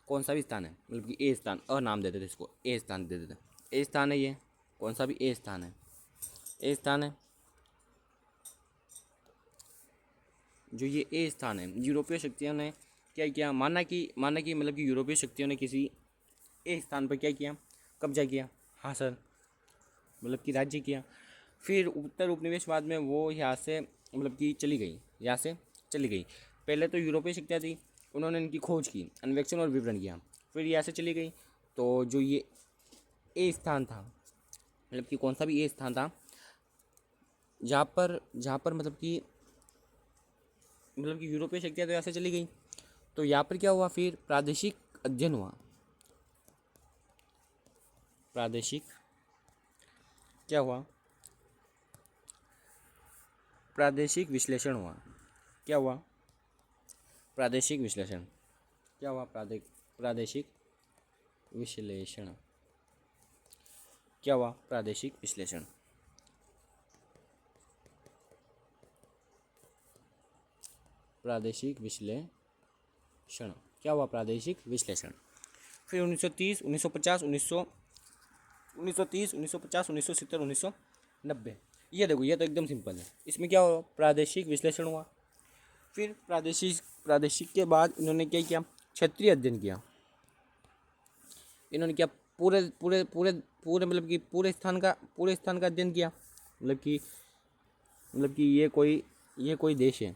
[SPEAKER 1] कौन सा भी स्थान है, मतलब कि ए स्थान, अ नाम दे देते इसको, ए स्थान दे देते, ए स्थान है ये, कौन सा भी ए स्थान है, ए स्थान है। जो ये ए स्थान है, यूरोपीय शक्तियों ने क्या किया, माना कि मतलब कि यूरोपीय शक्तियों ने किसी ए स्थान पर क्या किया, कब्जा किया, हाँ सर, मतलब कि राज्य किया। फिर उत्तर उपनिवेशवाद में वो यहाँ से मतलब कि चली गई, यहाँ से चली गई। पहले तो यूरोपीय शक्तियाँ थी, उन्होंने इनकी खोज की, अन्वेषण और विवरण किया, फिर यहाँ से चली गई। तो जो ये ए स्थान था, मतलब कि कौन सा भी ए स्थान था, जहाँ पर मतलब कि यूरोपीय शक्तियाँ तो यहाँ से चली गई, तो यहाँ पर क्या हुआ, फिर प्रादेशिक अध्ययन हुआ, प्रादेशिक क्या हुआ, प्रादेशिक विश्लेषण हुआ। क्या हुआ, प्रादेशिक विश्लेषण। क्या हुआ, प्रादेशिक विश्लेषण। क्या हुआ, प्रादेशिक विश्लेषण। प्रादेशिक विश्लेषण, क्या हुआ, प्रादेशिक विश्लेषण। फिर 1930, 1950, 1930, 1950, 1970, 1990, ये देखो, ये तो एकदम सिंपल है। इसमें क्या हुआ, प्रादेशिक विश्लेषण हुआ। फिर प्रादेशिक के बाद इन्होंने क्या किया, क्षेत्रीय अध्ययन किया। इन्होंने क्या, पूरे पूरे पूरे पूरे मतलब कि पूरे स्थान का अध्ययन किया। मतलब कि ये कोई देश है,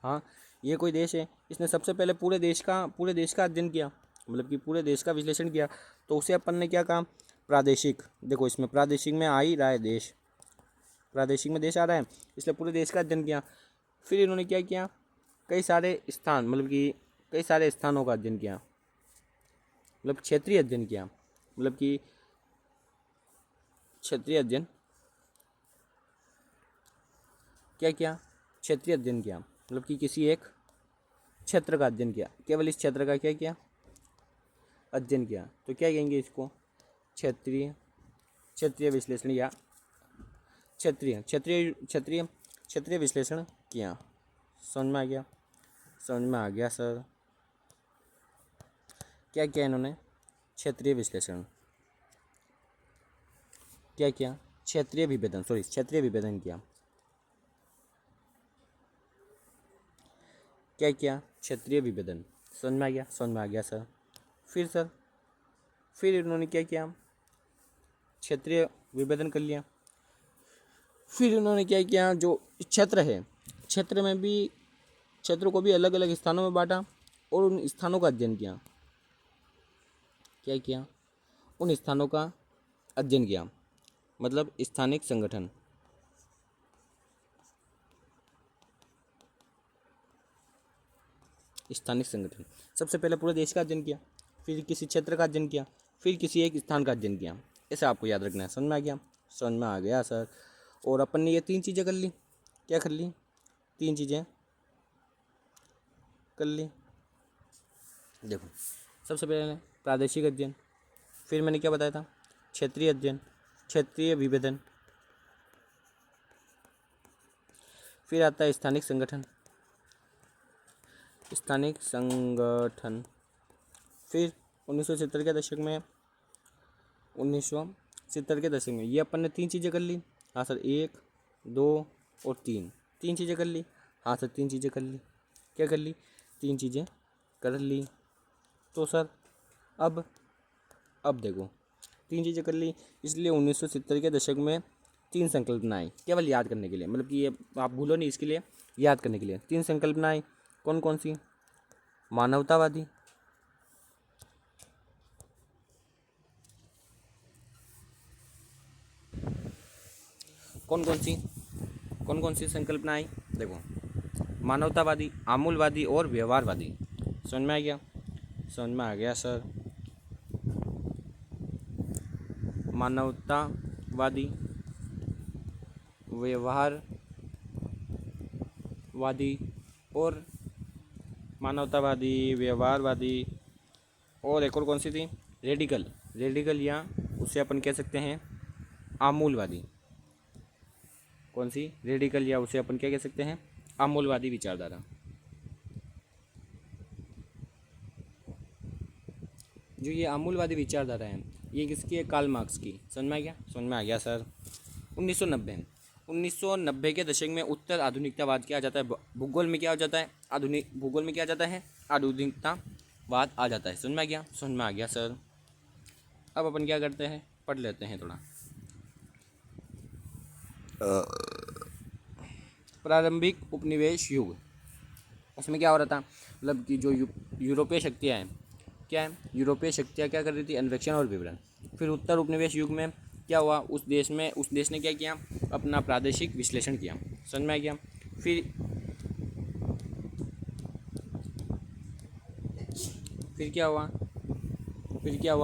[SPEAKER 1] हाँ ये कोई देश है, इसने सबसे पहले पूरे देश का अध्ययन किया, मतलब कि पूरे देश का विश्लेषण किया। तो उसे अपन ने क्या कहा, प्रादेशिक। देखो इसमें प्रादेशिक में आ ही रहा है देश, प्रादेशिक में देश आ रहा है, इसलिए पूरे देश का अध्ययन किया। फिर इन्होंने क्या किया, कई सारे स्थान, मतलब कि कई सारे स्थानों का अध्ययन किया, मतलब क्षेत्रीय अध्ययन किया, मतलब कि क्षेत्रीय अध्ययन क्या किया, क्षेत्रीय अध्ययन किया, मतलब कि किसी एक क्षेत्र का अध्ययन किया, केवल इस क्षेत्र का क्या किया, अध्ययन किया। तो क्या कहेंगे इसको, क्षेत्रीय विश्लेषण या क्षेत्रीय विश्लेषण किया। समझ में आ गया, समझ में आ गया सर। क्या किया इन्होंने, क्षेत्रीय विश्लेषण। क्या किया, क्षेत्रीय विभेदन किया। क्या किया, क्षेत्रीय विभेदन। समझ में आ गया, समझ में आ गया सर। फिर इन्होंने क्या किया, क्षेत्रीय विभेदन कर लिया। फिर इन्होंने क्या किया, जो क्षेत्र है, क्षेत्र को भी अलग अलग स्थानों में बांटा और उन स्थानों का अध्ययन किया। क्या किया, उन स्थानों का अध्ययन किया, मतलब स्थानिक संगठन। स्थानिक संगठन। सबसे पहले पूरे देश का अध्ययन किया, फिर किसी क्षेत्र का अध्ययन किया, फिर किसी एक स्थान का अध्ययन किया। ऐसे आपको याद रखना है। समझ में आ गया? समझ में आ गया सर। और अपन ने ये 3 चीज़ें कर ली। क्या कर ली? 3 चीज़ें कर ली। देखो, सबसे पहले प्रादेशिक अध्ययन, फिर मैंने क्या बताया था? क्षेत्रीय अध्ययन, क्षेत्रीय विभेदन, फिर आता है स्थानिक संगठन, स्थानिक संगठन। फिर 1970 के दशक में 1970 के दशक में ये अपन ने 3 चीज़ें कर ली। हाँ सर, 1, 2 और 3 चीज़ें कर ली। हाँ सर, 3 चीज़ें कर ली। क्या कर ली? 3 चीज़ें कर ली। तो सर अब देखो, 3 चीज़ें कर ली, इसलिए 1970 के दशक में 3 संकल्पनाएं, केवल याद करने के लिए, मतलब कि ये आप भूलो नहीं, इसके लिए याद करने के लिए 3 संकल्पनाएं। कौन कौन सी? मानवतावादी, कौन कौन सी संकल्पनाएं? देखो, मानवतावादी, आमूलवादी और व्यवहारवादी। समझ में आ गया? समझ में आ गया सर। मानवतावादी, व्यवहारवादी और व्यवहारवादी, और एक और कौन सी थी? रेडिकल या उसे अपन कह सकते हैं आमूलवादी। कौन सी? रेडिकल या उसे अपन क्या कह सकते हैं? आमूलवादी विचारधारा। जो ये आमूलवादी विचारधारा है, ये किसकी है? कार्ल मार्क्स की। समझ में आ गया? समझ में आ गया सर। 1990 के दशक में उत्तर आधुनिकतावाद क्या आ जाता है? भूगोल में क्या हो जाता है? भूगोल में क्या आ जाता है? आधुनिकतावाद आ जाता है। समझ में आ गया? समझ में आ गया सर। अब अपन क्या करते हैं? पढ़ लेते हैं थोड़ा। प्रारंभिक उपनिवेश युग, इसमें क्या हो रहा था? मतलब कि जो यूरोपीय शक्तियाँ हैं, क्या है? यूरोपीय शक्तियाँ क्या कर रही थी? अन्वेषण और विवरण। फिर उत्तर उपनिवेश युग में क्या हुआ? उस देश ने क्या किया? अपना प्रादेशिक विश्लेषण किया। समझ में आ गया? फिर क्या हुआ?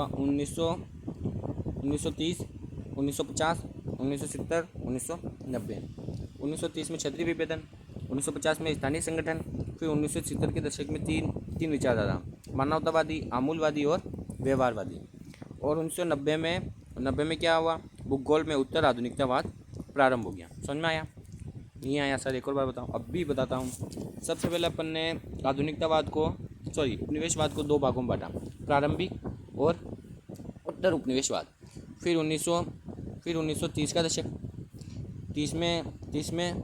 [SPEAKER 1] 1930, 1950, 1970, 1990। 1930 में क्षेत्रीय विभेदन, 1950 में स्थानीय संगठन, फिर 1970 के दशक में तीन विचारधारा, मानवतावादी, आमूलवादी और व्यवहारवादी। और 1990 में क्या हुआ? भूगोल में उत्तर आधुनिकतावाद प्रारंभ हो गया। समझ में आया? नहीं आया सर? एक और बार बताऊँ? अब भी बताता हूँ। सबसे पहले अपन ने उपनिवेशवाद को 2 भागों में बांटा, प्रारंभिक और उत्तर उपनिवेशवाद। फिर 1930 का दशक, 30 में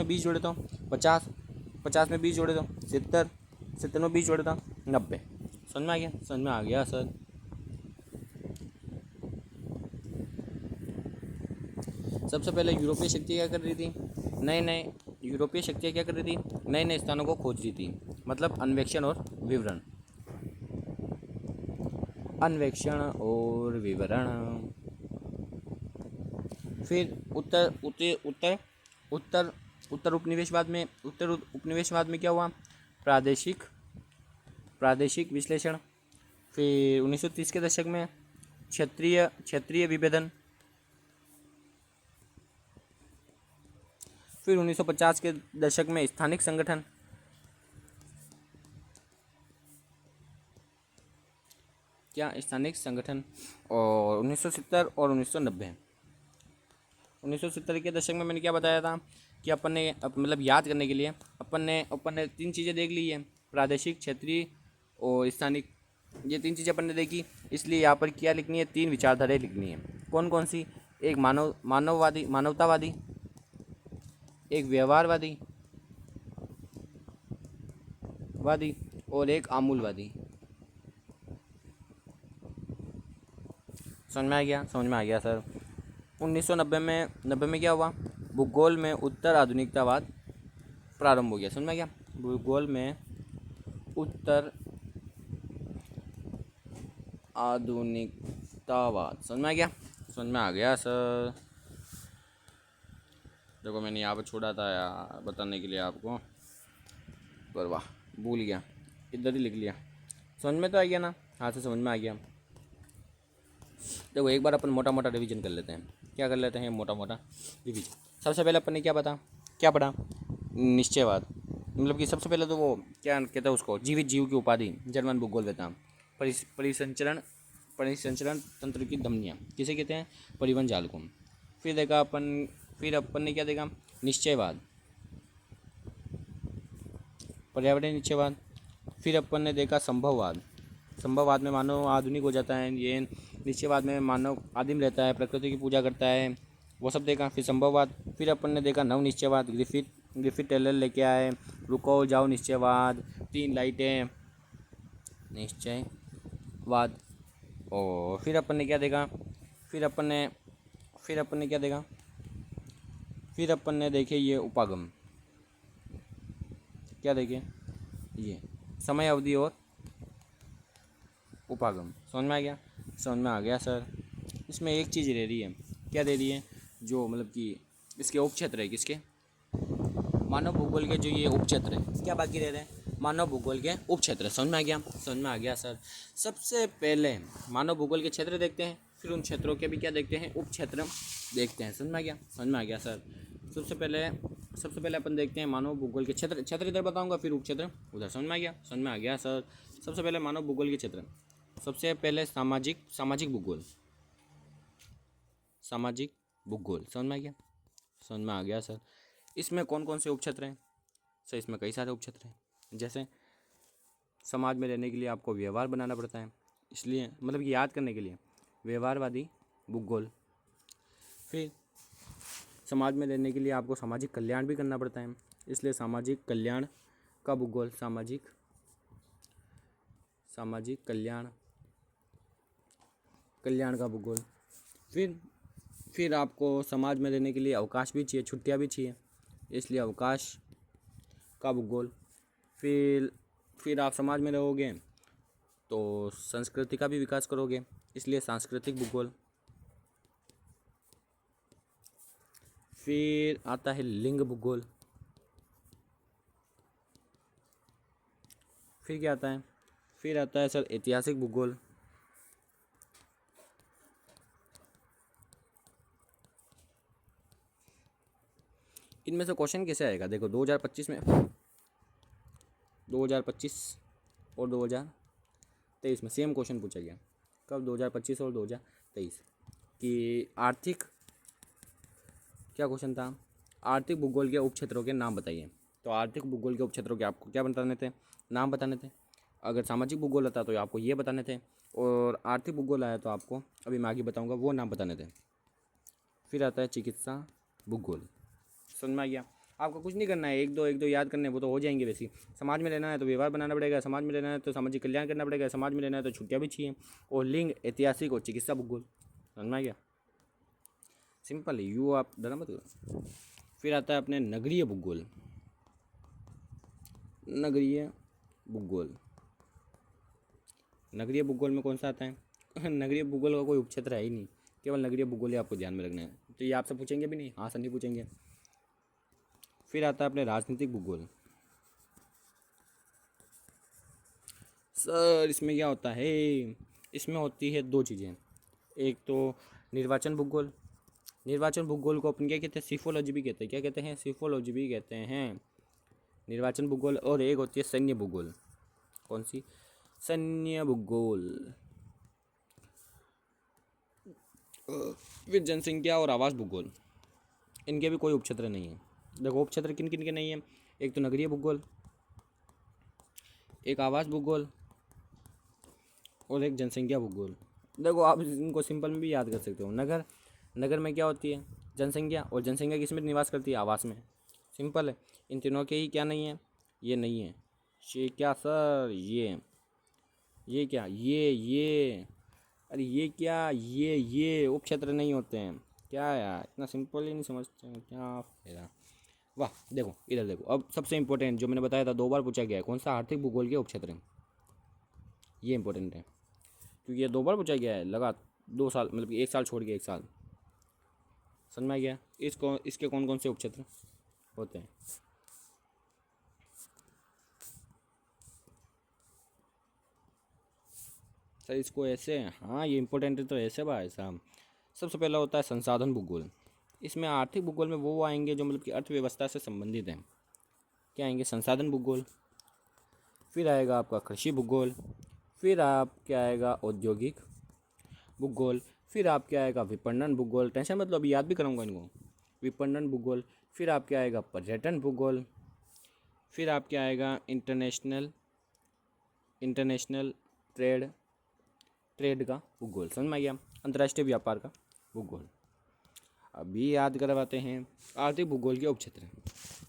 [SPEAKER 1] 20 जोड़े तो 50, 50 में 20 जोड़े तो 70, 70 में 20 जोड़े तो 90। समझ में आ गया? समझ में आ गया सर। सबसे पहले यूरोपीय शक्तियाँ क्या कर रही थी? नए नए स्थानों को खोज रही थी, मतलब अन्वेषण और विवरण। फिर उत्तर उपनिवेशवाद में क्या हुआ? प्रादेशिक विश्लेषण। फिर 1930 के दशक में क्षेत्रीय विभेदन। फिर 1950 के दशक में स्थानिक संगठन। स्थानिक संगठन। और 1970 और 1990 के दशक में मैंने क्या बताया था कि अपन ने मतलब याद करने के लिए अपन ने 3 चीज़ें देख ली है, प्रादेशिक, क्षेत्रीय और स्थानिक। ये 3 चीज़ें अपन ने देखी, इसलिए यहाँ पर क्या लिखनी है? 3 विचारधाराएं लिखनी है। कौन कौन सी? एक मानवतावादी, एक व्यवहारवादी और एक आमूलवादी। समझ में आ गया? समझ में आ गया सर। 1990 में क्या हुआ? भूगोल में उत्तर आधुनिकतावाद प्रारंभ हो गया। समझ में आ गया? भूगोल में उत्तर आधुनिकतावाद। समझ में आ गया? समझ में आ गया सर। देखो, मैंने यहाँ पर छोड़ा था यार बताने के लिए आपको, पर वाह। भूल गया, इधर ही लिख लिया। समझ में तो आ गया ना, हाँ से समझ में आ गया। देखो एक बार अपन मोटा मोटा रिवीजन कर लेते हैं। क्या कर लेते हैं, मोटा मोटा रिवीजन। सबसे पहले अपन ने क्या पढ़ा, निश्चयवाद। मतलब कि सबसे पहले तो वो क्या कहते हैं उसको, जीवित जीव की उपाधि, जर्मन भूगोलवेत्ता। परिसंचरण परिसंचरण तंत्र की धमनियाँ किसे कहते हैं, परिवहन जाल को। फिर अपन ने क्या देखा, निश्चयवाद, पर्यावरणीय निश्चयवाद। फिर अपन ने देखा संभववाद। संभववाद में मानव आधुनिक हो जाता है, ये निश्चयवाद में मानव आदिम रहता है, प्रकृति की पूजा करता है, वो सब देखा। फिर संभववाद। फिर अपन ने देखा नव निश्चयवाद, ग्रिफिथ टेलर लेके आए, रुको जाओ निश्चयवाद, 3 लाइटें, निश्चयवाद। और फिर अपन ने क्या देखा, फिर अपन ने क्या देखा, फिर अपन ने देखे ये उपागम। क्या देखे, ये समय अवधि और उपागम। समझ में आ गया, समझ में आ गया सर। इसमें एक चीज़ रह रही है, क्या दे रही है, जो मतलब कि इसके उपक्षेत्र है, किसके, मानव भूगोल के जो ये उपक्षेत्र है, क्या बाकी रह रहे हैं, मानव भूगोल के उपक्षेत्र। समझ में आ गया, समझ में आ गया सर। सबसे पहले मानव भूगोल के क्षेत्र देखते हैं, फिर उन क्षेत्रों के भी क्या देखते हैं, उपक्षेत्र देखते हैं। समझ में आ गया, समझ में आ गया सर। सबसे पहले अपन देखते हैं मानव भूगोल के क्षेत्र इधर बताऊंगा, फिर उपक्षेत्र उधर। समझ में आ गया, समझ में आ गया सर। सबसे पहले मानव भूगोल के क्षेत्र। सबसे पहले सामाजिक भूगोल, सामाजिक भूगोल। समझ में आ गया, समझ में आ गया सर। इसमें कौन कौन से उपक्षेत्र हैं सर, इसमें कई सारे उपक्षेत्र हैं। जैसे समाज में रहने के लिए आपको व्यवहार बनाना पड़ता है, इसलिए मतलब कि याद करने के लिए व्यवहारवादी भूगोल। फिर समाज में रहने के लिए आपको सामाजिक कल्याण भी करना पड़ता है, इसलिए सामाजिक कल्याण का भूगोल, सामाजिक कल्याण का भूगोल। फिर आपको समाज में रहने के लिए अवकाश भी चाहिए, छुट्टियां भी चाहिए, इसलिए अवकाश का भूगोल। फिर आप समाज में रहोगे तो संस्कृति का भी विकास करोगे, इसलिए सांस्कृतिक भूगोल। फिर आता है लिंग भूगोल। फिर क्या आता है, फिर आता है सर ऐतिहासिक भूगोल। इनमें से क्वेश्चन कैसे आएगा, देखो 2025 में, 2025 और 2023 में सेम क्वेश्चन पूछा गया। कब, 2025 और 2023 कि आर्थिक, क्या क्वेश्चन था, आर्थिक भूगोल के उपक्षेत्रों के नाम बताइए। तो आर्थिक भूगोल के उपक्षेत्रों के आपको क्या बताने थे, नाम बताने थे। अगर सामाजिक भूगोल आता तो आपको ये बताने थे, और आर्थिक भूगोल आया तो आपको अभी मैं आगे बताऊंगा वो नाम बताने थे। फिर आता है चिकित्सा भूगोल। समझ में आ गया, आपको कुछ नहीं करना है, एक दो याद करने, वो तो हो जाएंगे वैसे। समाज में रहना है तो व्यवहार बनाना पड़ेगा, समाज में रहना है तो सामाजिक कल्याण करना पड़ेगा, समाज में रहना है तो छुट्टियाँ भी चाहिए, और लिंग, ऐतिहासिक और चिकित्सा भूगोल। समझ में आ गया, सिंपल है, यू आप डरा मत करो। फिर आता है अपने नगरीय भूगोल। नगरीय भूगोल, नगरीय भूगोल में कौन सा आता है नगरीय भूगोल का कोई उपक्षेत्र है ही नहीं, केवल नगरीय भूगोल ही आपको ध्यान में रखना है, तो ये आपसे पूछेंगे भी नहीं, हाँ सर नहीं पूछेंगे। फिर आता है अपने राजनीतिक भूगोल। सर इसमें क्या होता है, इसमें होती है 2 चीज़ें। एक तो निर्वाचन भूगोल, निर्वाचन भूगोल को अपन क्या कहते हैं, सिफोलॉजी भी कहते हैं, क्या कहते हैं, सिफोलॉजी भी कहते हैं, निर्वाचन भूगोल। और एक होती है सैन्य भूगोल। कौन सी, सैन्य भूगोल। फिर जनसंख्या और आवास भूगोल, इनके भी कोई उपक्षेत्र नहीं है। देखो उपक्षेत्र किन किन के नहीं है, एक तो नगरीय भूगोल, एक आवास भूगोल, और एक जनसंख्या भूगोल। देखो आप इनको सिंपल में भी याद कर सकते हो। नगर में क्या होती है, जनसंख्या, और जनसंख्या किस में निवास करती है, आवास में। सिंपल है, इन तीनों के ही क्या नहीं है, ये नहीं है। ये क्या सर, ये क्या, ये अरे ये क्या, ये उपक्षेत्र नहीं होते हैं क्या यार, इतना सिंपल ही नहीं समझते हैं क्या फायदा। वाह, देखो इधर देखो, अब सबसे इंपॉर्टेंट जो मैंने बताया था 2 बार पूछा गया है, कौन सा, आर्थिक भूगोल के उपक्षेत्र हैं। ये इंपॉर्टेंट है क्योंकि ये 2 बार पूछा गया है, लगा 2 साल, मतलब कि 1 साल छोड़ के 1 साल। समझ में आ गया, इसके कौन कौन से उपक्षेत्र होते हैं। सर इसको ऐसे, हाँ ये इम्पोर्टेंट है तो ऐसे भाई साहब। सबसे पहला होता है संसाधन भूगोल। इसमें आर्थिक भूगोल में वो आएंगे जो मतलब कि अर्थव्यवस्था से संबंधित हैं। क्या आएंगे? संसाधन भूगोल। फिर आएगा आपका कृषि भूगोल। फिर आप क्या आएगा? औद्योगिक भूगोल। फिर आप क्या आएगा? विपणन भूगोल। टेंशन मतलब अभी याद भी करूँगा इनको। विपणन भूगोल। फिर आप क्या आएगा? पर्यटन भूगोल। फिर आप क्या आएगा? इंटरनेशनल इंटरनेशनल ट्रेड ट्रेड का भूगोल। समझ में आ गया? अंतर्राष्ट्रीय व्यापार का भूगोल। अभी याद करवाते हैं आर्थिक भूगोल के उपक्षेत्र।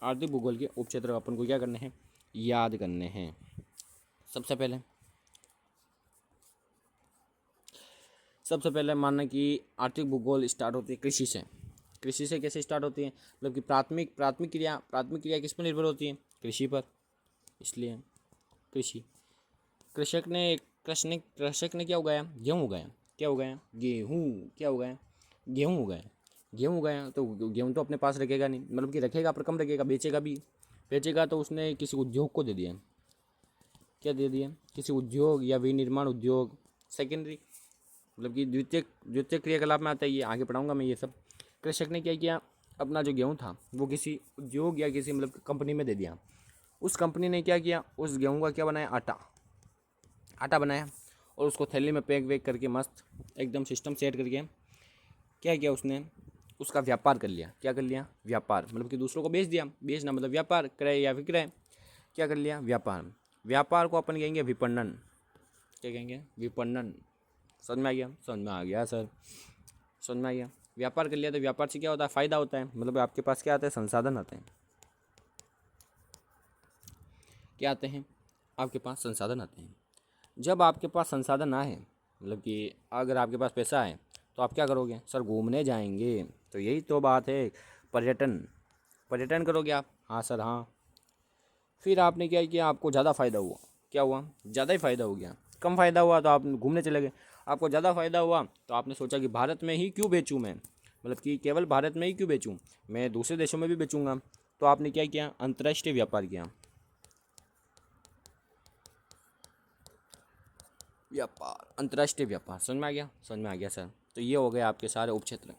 [SPEAKER 1] आर्थिक भूगोल के उपक्षेत्र अपन को क्या करने हैं? याद करने हैं। सबसे पहले मानना कि आर्थिक भूगोल स्टार्ट होती है कृषि से। कृषि से कैसे स्टार्ट होती है? मतलब कि प्राथमिक क्रिया किस पर निर्भर होती है? कृषि पर। इसलिए कृषि। कृषक ने क्या उगाया? गेहूँ उगाया। क्या उगाया? गेहूँ। क्या उगाया? गेहूँ उगाया। गेहूँ उगाया तो गेहूँ तो अपने पास रखेगा नहीं, मतलब कि रखेगा पर कम रखेगा, बेचेगा भी। बेचेगा तो उसने किसी उद्योग को दे दिया। क्या दे दिया? किसी उद्योग या विनिर्माण उद्योग, सेकेंडरी, मतलब कि द्वितीय द्वितीय क्रियाकलाप में आता है ये, आगे पढ़ाऊंगा मैं ये सब। कृषक ने क्या किया? अपना जो गेहूँ था वो किसी उद्योग या किसी मतलब कंपनी में दे दिया। उस कंपनी ने क्या किया? उस गेहूँ का क्या बनाया? आटा बनाया और उसको थैली में पैक वैक करके मस्त एकदम सिस्टम सेट करके क्या किया उसने? उसका व्यापार कर लिया। क्या कर लिया? व्यापार, मतलब कि दूसरों को बेच दिया। बेचना मतलब व्यापार, क्रय या विक्रय। क्या कर लिया? व्यापार। व्यापार को अपन कहेंगे विपणन। क्या कहेंगे? विपणन। समझ में आ गया? समझ में आ गया सर, समझ में आ गया। व्यापार कर लिया तो व्यापार से क्या होता है? फ़ायदा होता है, मतलब आपके पास क्या आता है? संसाधन आते हैं। क्या आते हैं? आपके पास संसाधन आते हैं। जब आपके पास संसाधन आए, मतलब कि अगर आपके पास पैसा है तो आप क्या करोगे? सर घूमने जाएंगे। तो यही तो बात है, पर्यटन। पर्यटन करोगे आप? हाँ सर हाँ। फिर आपने क्या किया? आपको ज़्यादा फ़ायदा हुआ। क्या हुआ? ज़्यादा ही फ़ायदा हो गया। कम फ़ायदा हुआ तो आप घूमने चले गए। आपको ज़्यादा फ़ायदा हुआ तो आपने सोचा कि भारत में ही क्यों बेचूं मैं, मतलब कि केवल भारत में ही क्यों बेचूं, मैं दूसरे देशों में भी बेचूंगा। तो आपने क्या किया? अंतर्राष्ट्रीय व्यापार किया। व्यापार, अंतर्राष्ट्रीय व्यापार। समझ में आ गया? समझ में आ गया सर। तो ये हो गए आपके सारे उपक्षेत्र।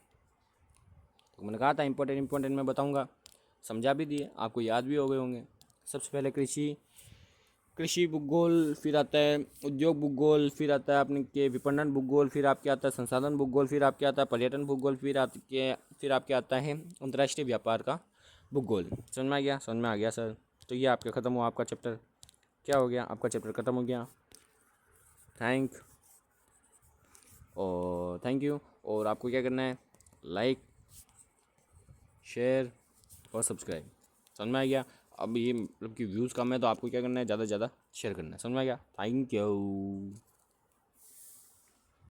[SPEAKER 1] तो मैंने कहा था इंपॉर्टेंट मैं बताऊंगा, समझा भी दिए, आपको याद भी हो गए होंगे। सबसे पहले कृषि कृषि भूगोल, फिर आता है उद्योग भूगोल, फिर आता है अपने के विपणन भूगोल, फिर आपके आता है संसाधन भूगोल, फिर आपके आता है पर्यटन भूगोल, फिर आपके आता है अंतर्राष्ट्रीय व्यापार का भूगोल। समझ में आ गया? समझ में आ गया सर। तो ये आपका ख़त्म हुआ, आपका चैप्टर क्या हो गया? आपका चैप्टर ख़त्म हो गया। Thank you. और आपको क्या करना है? लाइक, शेयर और सब्सक्राइब। समझ में आ गया? अब ये मतलब कि व्यूज़ कम है तो आपको क्या करना है? ज़्यादा से ज़्यादा शेयर करना है। समझ में आ गया? Thank you.